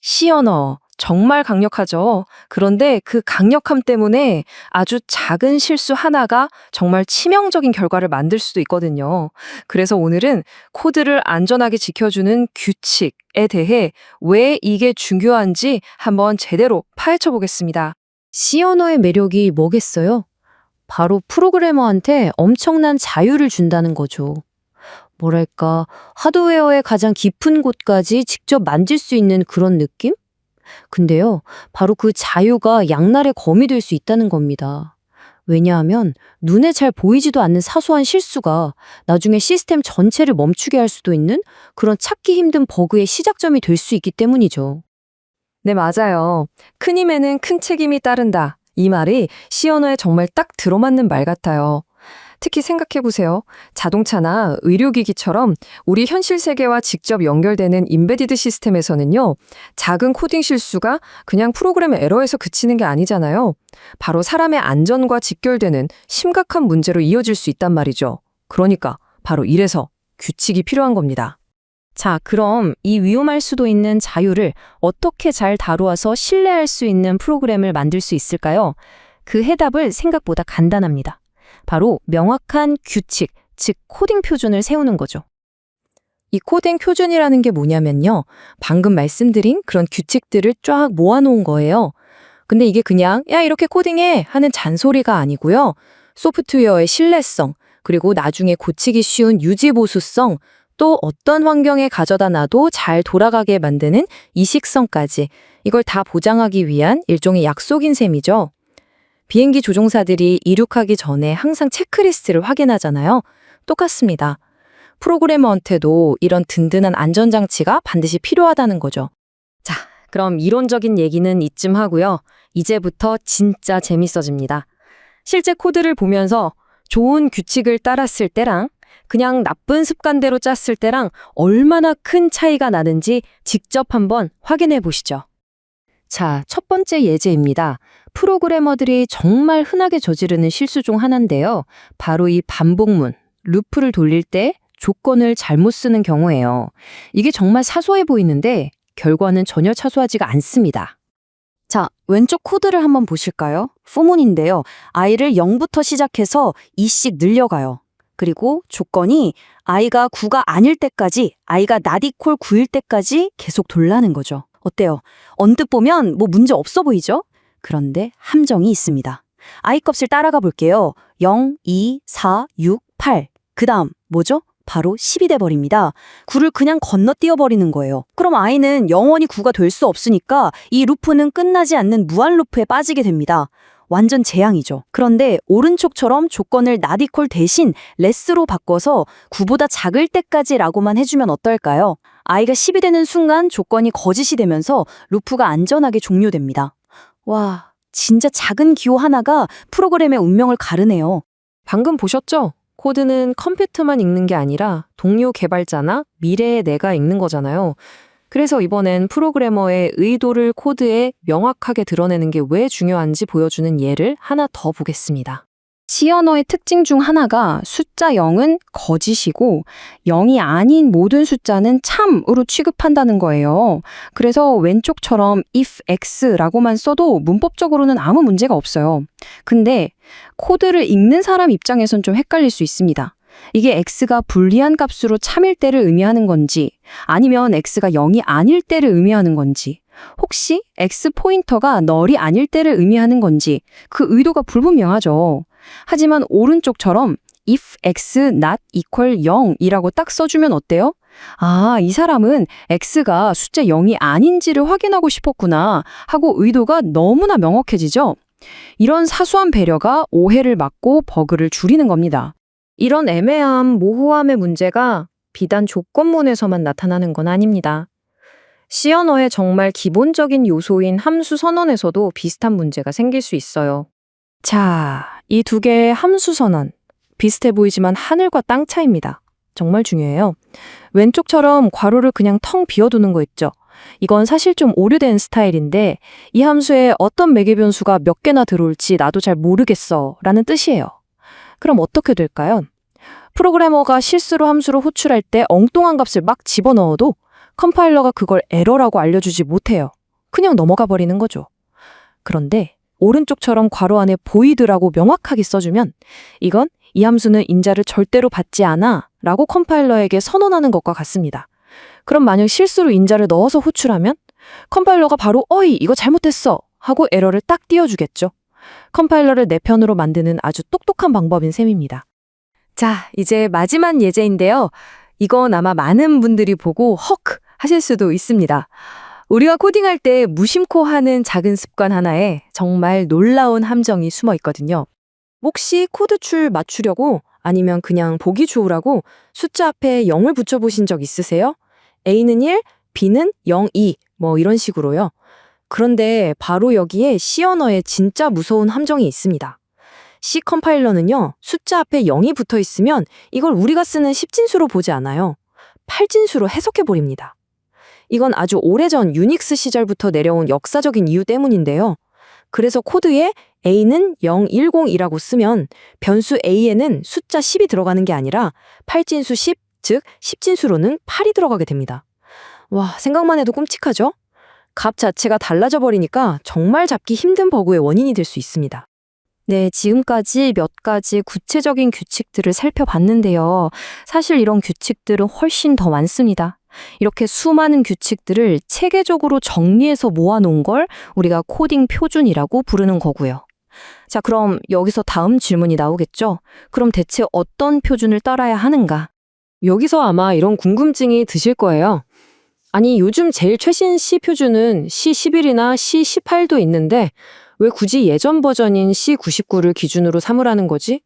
C 언어 정말 강력하죠. 그런데 그 강력함 때문에 아주 작은 실수 하나가 정말 치명적인 결과를 만들 수도 있거든요. 그래서 오늘은 코드를 안전하게 지켜주는 규칙에 대해 왜 이게 중요한지 한번 제대로 파헤쳐 보겠습니다. C 언어의 매력이 뭐겠어요? 바로 프로그래머한테 엄청난 자유를 준다는 거죠. 뭐랄까, 하드웨어의 가장 깊은 곳까지 직접 만질 수 있는 그런 느낌? 근데요, 바로 그 자유가 양날의 검이 될 수 있다는 겁니다. 왜냐하면 눈에 잘 보이지도 않는 사소한 실수가 나중에 시스템 전체를 멈추게 할 수도 있는 그런 찾기 힘든 버그의 시작점이 될 수 있기 때문이죠. 네, 맞아요. 큰 힘에는 큰 책임이 따른다. 이 말이 C 언어에 정말 딱 들어맞는 말 같아요. 특히 생각해보세요. 자동차나 의료기기처럼 우리 현실 세계와 직접 연결되는 임베디드 시스템에서는요, 작은 코딩 실수가 그냥 프로그램 에러에서 그치는 게 아니잖아요. 바로 사람의 안전과 직결되는 심각한 문제로 이어질 수 있단 말이죠. 그러니까 바로 이래서 규칙이 필요한 겁니다. 자, 그럼 이 위험할 수도 있는 자유를 어떻게 잘 다루어서 신뢰할 수 있는 프로그램을 만들 수 있을까요? 그 해답을 생각보다 간단합니다. 바로 명확한 규칙, 즉 코딩 표준을 세우는 거죠. 이 코딩 표준이라는 게 뭐냐면요. 방금 말씀드린 그런 규칙들을 쫙 모아놓은 거예요. 근데 이게 그냥 야 이렇게 코딩해 하는 잔소리가 아니고요. 소프트웨어의 신뢰성, 그리고 나중에 고치기 쉬운 유지보수성, 또 어떤 환경에 가져다 놔도 잘 돌아가게 만드는 이식성까지 이걸 다 보장하기 위한 일종의 약속인 셈이죠. 비행기 조종사들이 이륙하기 전에 항상 체크리스트를 확인하잖아요. 똑같습니다. 프로그래머한테도 이런 든든한 안전장치가 반드시 필요하다는 거죠. 자, 그럼 이론적인 얘기는 이쯤 하고요. 이제부터 진짜 재밌어집니다. 실제 코드를 보면서 좋은 규칙을 따랐을 때랑 그냥 나쁜 습관대로 짰을 때랑 얼마나 큰 차이가 나는지 직접 한번 확인해 보시죠. 자, 첫 번째 예제입니다. 프로그래머들이 정말 흔하게 저지르는 실수 중 하나인데요. 바로 이 반복문, 루프를 돌릴 때 조건을 잘못 쓰는 경우예요. 이게 정말 사소해 보이는데 결과는 전혀 사소하지가 않습니다. 자, 왼쪽 코드를 한번 보실까요? 포문인데요. i를 0부터 시작해서 2씩 늘려가요. 그리고 조건이 i가 9가 아닐 때까지, i가 not equal 9일 때까지 계속 돌라는 거죠. 어때요? 언뜻 보면 뭐 문제 없어 보이죠? 그런데 함정이 있습니다. i 값을 따라가 볼게요. 0, 2, 4, 6, 8. 그 다음 뭐죠? 바로 10이 돼버립니다. 9를 그냥 건너뛰어 버리는 거예요. 그럼 i는 영원히 9가 될 수 없으니까 이 루프는 끝나지 않는 무한 루프에 빠지게 됩니다. 완전 재앙이죠. 그런데 오른쪽처럼 조건을 not equal 대신 less로 바꿔서 9보다 작을 때까지라고만 해주면 어떨까요? i가 10이 되는 순간 조건이 거짓이 되면서 루프가 안전하게 종료됩니다. 와, 진짜 작은 기호 하나가 프로그램의 운명을 가르네요. 방금 보셨죠? 코드는 컴퓨터만 읽는 게 아니라 동료 개발자나 미래의 내가 읽는 거잖아요. 그래서 이번엔 프로그래머의 의도를 코드에 명확하게 드러내는 게 왜 중요한지 보여주는 예를 하나 더 보겠습니다. C 언어의 특징 중 하나가 숫자 0은 거짓이고 0이 아닌 모든 숫자는 참으로 취급한다는 거예요. 그래서 왼쪽처럼 if x라고만 써도 문법적으로는 아무 문제가 없어요. 근데 코드를 읽는 사람 입장에선 좀 헷갈릴 수 있습니다. 이게 x가 불리한 값으로 참일 때를 의미하는 건지 아니면 x가 0이 아닐 때를 의미하는 건지 혹시 x 포인터가 널이 아닐 때를 의미하는 건지 그 의도가 불분명하죠. 하지만 오른쪽처럼 if x not equal 0이라고 딱 써주면 어때요? 아, 이 사람은 x가 숫자 0이 아닌지를 확인하고 싶었구나 하고 의도가 너무나 명확해지죠. 이런 사소한 배려가 오해를 막고 버그를 줄이는 겁니다. 이런 애매함, 모호함의 문제가 비단 조건문에서만 나타나는 건 아닙니다. C 언어의 정말 기본적인 요소인 함수 선언에서도 비슷한 문제가 생길 수 있어요. 자, 이 두 개의 함수 선언, 비슷해 보이지만 하늘과 땅 차이입니다. 정말 중요해요. 왼쪽처럼 괄호를 그냥 텅 비워두는 거 있죠. 이건 사실 좀 오류된 스타일인데 이 함수에 어떤 매개 변수가 몇 개나 들어올지 나도 잘 모르겠어 라는 뜻이에요. 그럼 어떻게 될까요? 프로그래머가 실수로 함수를 호출할 때 엉뚱한 값을 막 집어넣어도 컴파일러가 그걸 에러라고 알려주지 못해요. 그냥 넘어가 버리는 거죠. 그런데 오른쪽처럼 괄호 안에 void라고 명확하게 써주면 이건 이 함수는 인자를 절대로 받지 않아 라고 컴파일러에게 선언하는 것과 같습니다. 그럼 만약 실수로 인자를 넣어서 호출하면 컴파일러가 바로 어이 이거 잘못했어 하고 에러를 딱 띄워주겠죠. 컴파일러를 내 편으로 만드는 아주 똑똑한 방법인 셈입니다. 자, 이제 마지막 예제인데요. 이건 아마 많은 분들이 보고 헉 하실 수도 있습니다. 우리가 코딩할 때 무심코 하는 작은 습관 하나에 정말 놀라운 함정이 숨어 있거든요. 혹시 코드 출 맞추려고 아니면 그냥 보기 좋으라고 숫자 앞에 0을 붙여보신 적 있으세요? A는 1, B는 0, 2, 뭐 이런 식으로요. 그런데 바로 여기에 C 언어에 진짜 무서운 함정이 있습니다. C 컴파일러는요, 숫자 앞에 0이 붙어 있으면 이걸 우리가 쓰는 10진수로 보지 않아요. 8진수로 해석해버립니다. 이건 아주 오래전 유닉스 시절부터 내려온 역사적인 이유 때문인데요. 그래서 코드에 A는 010이라고 쓰면 변수 A에는 숫자 10이 들어가는 게 아니라 8진수 10, 즉 10진수로는 8이 들어가게 됩니다. 와, 생각만 해도 끔찍하죠? 값 자체가 달라져 버리니까 정말 잡기 힘든 버그의 원인이 될 수 있습니다. 네, 지금까지 몇 가지 구체적인 규칙들을 살펴봤는데요. 사실 이런 규칙들은 훨씬 더 많습니다. 이렇게 수많은 규칙들을 체계적으로 정리해서 모아놓은 걸 우리가 코딩 표준이라고 부르는 거고요. 자, 그럼 여기서 다음 질문이 나오겠죠? 그럼 대체 어떤 표준을 따라야 하는가? 여기서 아마 이런 궁금증이 드실 거예요. 아니, 요즘 제일 최신 C 표준은 C11이나 C18도 있는데 왜 굳이 예전 버전인 C99를 기준으로 삼으라는 거지?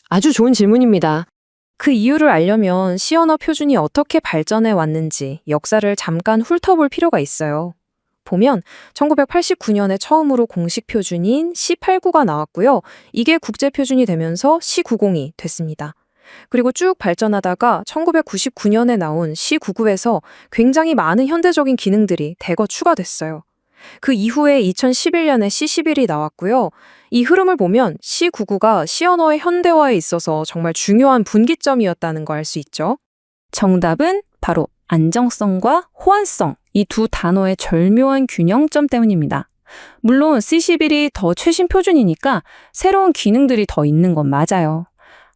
아주 좋은 질문입니다. 그 이유를 알려면 C 언어 표준이 어떻게 발전해 왔는지 역사를 잠깐 훑어볼 필요가 있어요. 보면 1989년에 처음으로 공식 표준인 C89가 나왔고요. 이게 국제 표준이 되면서 C90이 됐습니다. 그리고 쭉 발전하다가 1999년에 나온 C99에서 굉장히 많은 현대적인 기능들이 대거 추가됐어요. 그 이후에 2011년에 C11이 나왔고요. 이 흐름을 보면 C99가 C 언어의 현대화에 있어서 정말 중요한 분기점이었다는 거 알 수 있죠. 정답은 바로 안정성과 호환성, 이 두 단어의 절묘한 균형점 때문입니다. 물론 C11이 더 최신 표준이니까 새로운 기능들이 더 있는 건 맞아요.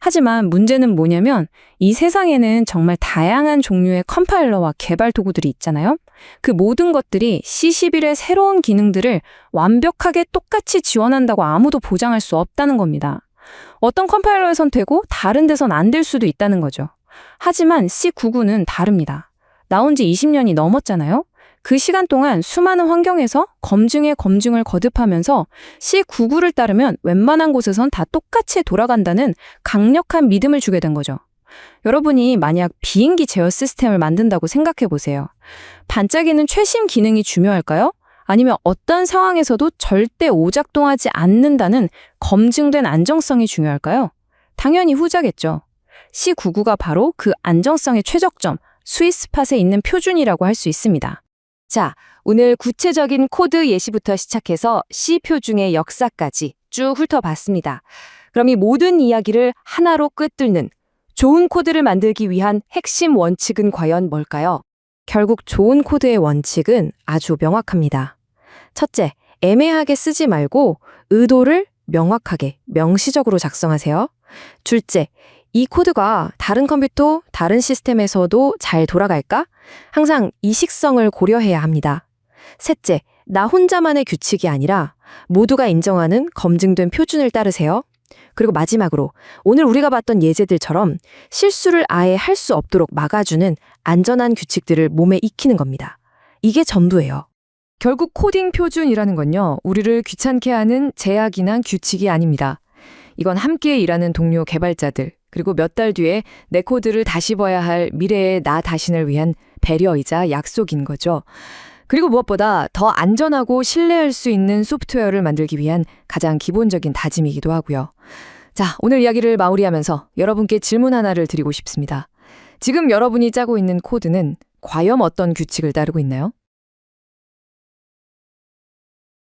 하지만 문제는 뭐냐면 이 세상에는 정말 다양한 종류의 컴파일러와 개발 도구들이 있잖아요. 그 모든 것들이 C11의 새로운 기능들을 완벽하게 똑같이 지원한다고 아무도 보장할 수 없다는 겁니다. 어떤 컴파일러에선 되고 다른 데선 안 될 수도 있다는 거죠. 하지만 C99는 다릅니다. 나온 지 20년이 넘었잖아요. 그 시간 동안 수많은 환경에서 검증에 검증을 거듭하면서 C99를 따르면 웬만한 곳에선 다 똑같이 돌아간다는 강력한 믿음을 주게 된 거죠. 여러분이 만약 비행기 제어 시스템을 만든다고 생각해 보세요. 반짝이는 최신 기능이 중요할까요? 아니면 어떤 상황에서도 절대 오작동하지 않는다는 검증된 안정성이 중요할까요? 당연히 후자겠죠. C99가 바로 그 안정성의 최적점, 스윗스팟에 있는 표준이라고 할 수 있습니다. 자, 오늘 구체적인 코드 예시부터 시작해서 C 표준의 역사까지 쭉 훑어봤습니다. 그럼 이 모든 이야기를 하나로 꿰뚫는 좋은 코드를 만들기 위한 핵심 원칙은 과연 뭘까요? 결국 좋은 코드의 원칙은 아주 명확합니다. 첫째, 애매하게 쓰지 말고 의도를 명확하게, 명시적으로 작성하세요. 둘째, 이 코드가 다른 컴퓨터, 다른 시스템에서도 잘 돌아갈까? 항상 이식성을 고려해야 합니다. 셋째, 나 혼자만의 규칙이 아니라 모두가 인정하는 검증된 표준을 따르세요. 그리고 마지막으로 오늘 우리가 봤던 예제들처럼 실수를 아예 할 수 없도록 막아주는 안전한 규칙들을 몸에 익히는 겁니다. 이게 전부예요. 결국 코딩 표준이라는 건요, 우리를 귀찮게 하는 제약이나 규칙이 아닙니다. 이건 함께 일하는 동료 개발자들, 그리고 몇 달 뒤에 내 코드를 다시 봐야 할 미래의 나 자신을 위한 배려이자 약속인 거죠. 그리고 무엇보다 더 안전하고 신뢰할 수 있는 소프트웨어를 만들기 위한 가장 기본적인 다짐이기도 하고요. 자, 오늘 이야기를 마무리하면서 여러분께 질문 하나를 드리고 싶습니다. 지금 여러분이 짜고 있는 코드는 과연 어떤 규칙을 따르고 있나요?